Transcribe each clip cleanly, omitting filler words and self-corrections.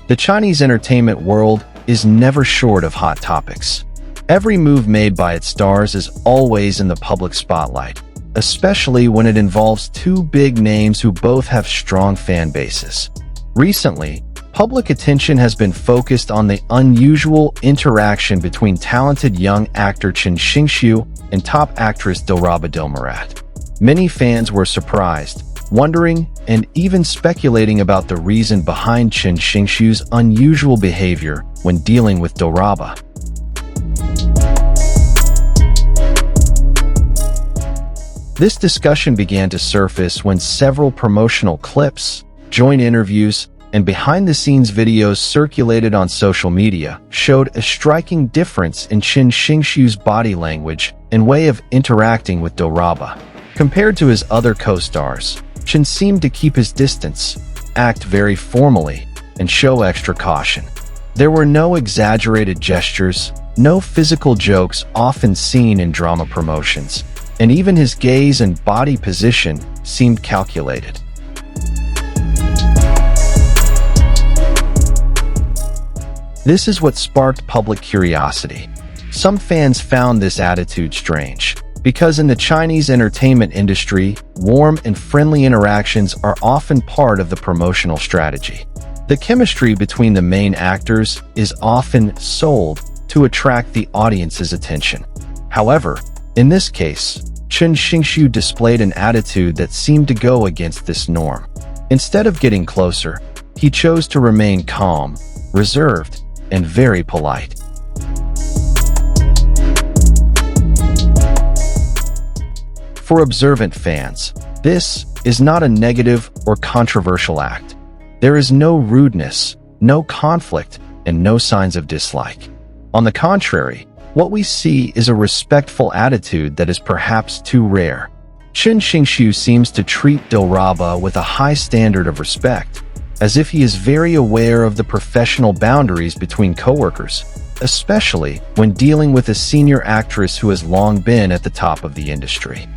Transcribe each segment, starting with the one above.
The Chinese entertainment world is never short of hot topics. Every move made by its stars is always in the public spotlight, especially when it involves two big names who both have strong fan bases. Recently, public attention has been focused on the unusual interaction between talented young actor Chen Xingxu and top actress Dilmurat. Many fans were surprised, wondering, and even speculating about the reason behind Chen Xingxu's unusual behavior when dealing with Dilraba. This discussion began to surface when several promotional clips, joint interviews, and behind-the-scenes videos circulated on social media showed a striking difference in Chen Xingxu's body language and way of interacting with Dilraba. Compared to his other co-stars, Chen seemed to keep his distance, act very formally, and show extra caution. There were no exaggerated gestures, no physical jokes often seen in drama promotions, and even his gaze and body position seemed calculated. This is what sparked public curiosity. Some fans found this attitude strange, because in the Chinese entertainment industry, warm and friendly interactions are often part of the promotional strategy. The chemistry between the main actors is often sold to attract the audience's attention. However, in this case, Chen Xingxu displayed an attitude that seemed to go against this norm. Instead of getting closer, he chose to remain calm, reserved, and very polite. For observant fans, this is not a negative or controversial act. There is no rudeness, no conflict, and no signs of dislike. On the contrary, what we see is a respectful attitude that is perhaps too rare. Chen Xingxu seems to treat Dilraba with a high standard of respect, as if he is very aware of the professional boundaries between coworkers, especially when dealing with a senior actress who has long been at the top of the industry.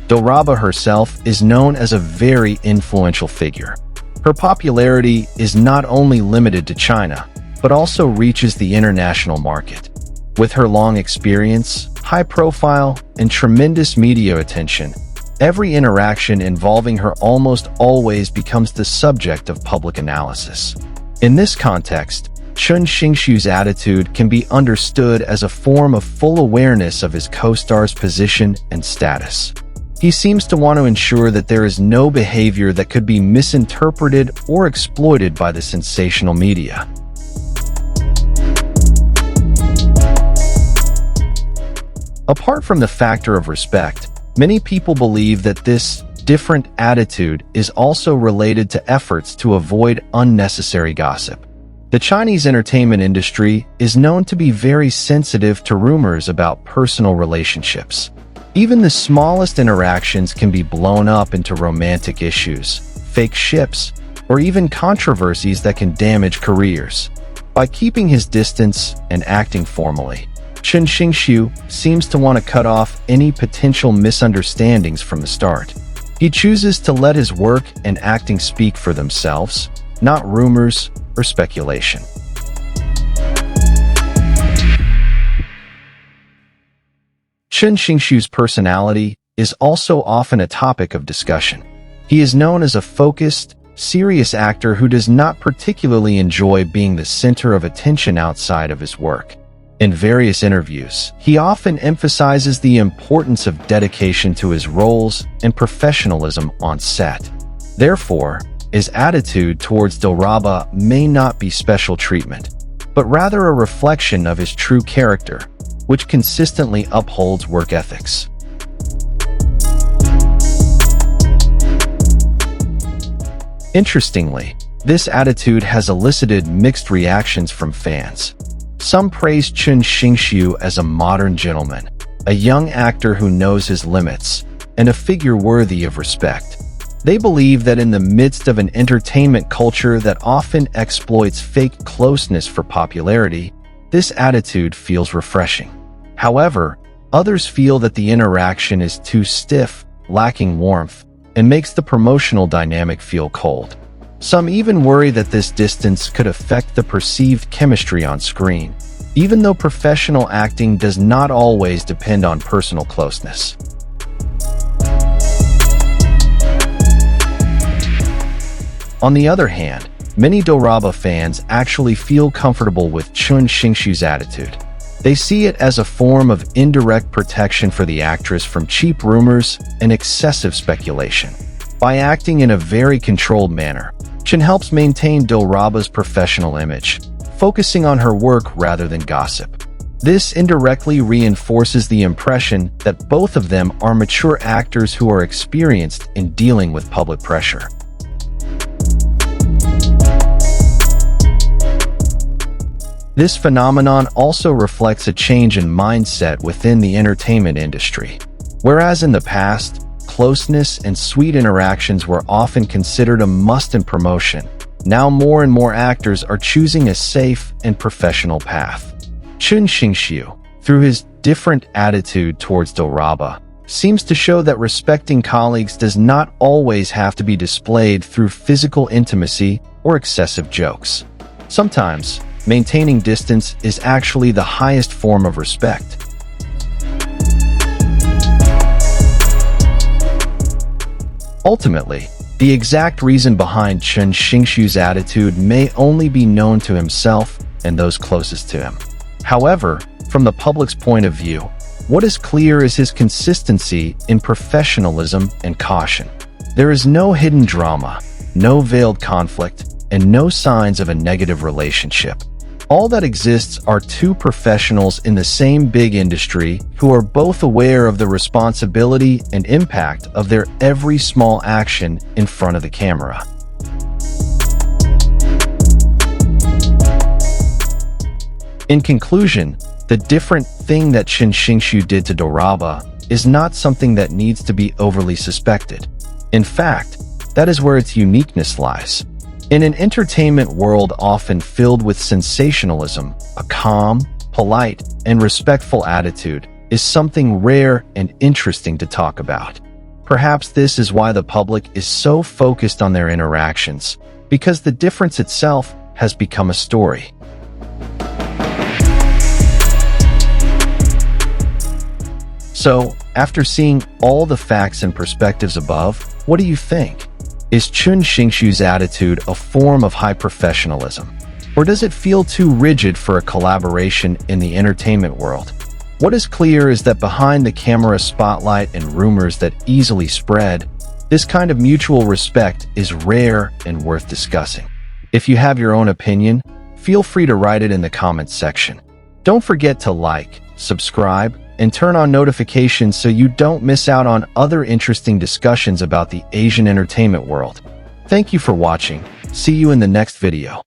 Dilraba herself is known as a very influential figure. Her popularity is not only limited to China, but also reaches the international market. With her long experience, high profile, and tremendous media attention, every interaction involving her almost always becomes the subject of public analysis. In this context, Chen Xingxu's attitude can be understood as a form of full awareness of his co-star's position and status. He seems to want to ensure that there is no behavior that could be misinterpreted or exploited by the sensational media. Apart from the factor of respect, many people believe that this different attitude is also related to efforts to avoid unnecessary gossip. The Chinese entertainment industry is known to be very sensitive to rumors about personal relationships. Even the smallest interactions can be blown up into romantic issues, fake ships, or even controversies that can damage careers. By keeping his distance and acting formally, Chen Xingxu seems to want to cut off any potential misunderstandings from the start. He chooses to let his work and acting speak for themselves, not rumors or speculation. Chen Xingxu's personality is also often a topic of discussion. He is known as a focused, serious actor who does not particularly enjoy being the center of attention outside of his work. In various interviews, he often emphasizes the importance of dedication to his roles and professionalism on set. Therefore, his attitude towards Dilraba may not be special treatment, but rather a reflection of his true character, which consistently upholds work ethics. Interestingly, this attitude has elicited mixed reactions from fans. Some praise Chen Xingxu as a modern gentleman, a young actor who knows his limits, and a figure worthy of respect. They believe that in the midst of an entertainment culture that often exploits fake closeness for popularity, this attitude feels refreshing. However, others feel that the interaction is too stiff, lacking warmth, and makes the promotional dynamic feel cold. Some even worry that this distance could affect the perceived chemistry on screen, even though professional acting does not always depend on personal closeness. On the other hand, many Dilraba fans actually feel comfortable with Chen Xingxu's attitude. They see it as a form of indirect protection for the actress from cheap rumors and excessive speculation. By acting in a very controlled manner, Chen helps maintain Dilraba's professional image, focusing on her work rather than gossip. This indirectly reinforces the impression that both of them are mature actors who are experienced in dealing with public pressure. This phenomenon also reflects a change in mindset within the entertainment industry. Whereas in the past, closeness and sweet interactions were often considered a must in promotion, now more and more actors are choosing a safe and professional path. Chen Xingxu, through his different attitude towards Dilraba, seems to show that respecting colleagues does not always have to be displayed through physical intimacy or excessive jokes. Sometimes, maintaining distance is actually the highest form of respect. Ultimately, the exact reason behind Chen Xingxu's attitude may only be known to himself and those closest to him. However, from the public's point of view, what is clear is his consistency in professionalism and caution. There is no hidden drama, no veiled conflict, and no signs of a negative relationship. All that exists are two professionals in the same big industry who are both aware of the responsibility and impact of their every small action in front of the camera. In conclusion, the different thing that Chen Xingxu did to Dilraba is not something that needs to be overly suspected. In fact, that is where its uniqueness lies. In an entertainment world often filled with sensationalism, a calm, polite, and respectful attitude is something rare and interesting to talk about. Perhaps this is why the public is so focused on their interactions, because the difference itself has become a story. So, after seeing all the facts and perspectives above, what do you think? Is Chen Xingxu's attitude a form of high professionalism? Or does it feel too rigid for a collaboration in the entertainment world? What is clear is that behind the camera spotlight and rumors that easily spread, this kind of mutual respect is rare and worth discussing. If you have your own opinion, feel free to write it in the comments section. Don't forget to like, subscribe, and turn on notifications so you don't miss out on other interesting discussions about the Asian entertainment world. Thank you for watching. See you in the next video.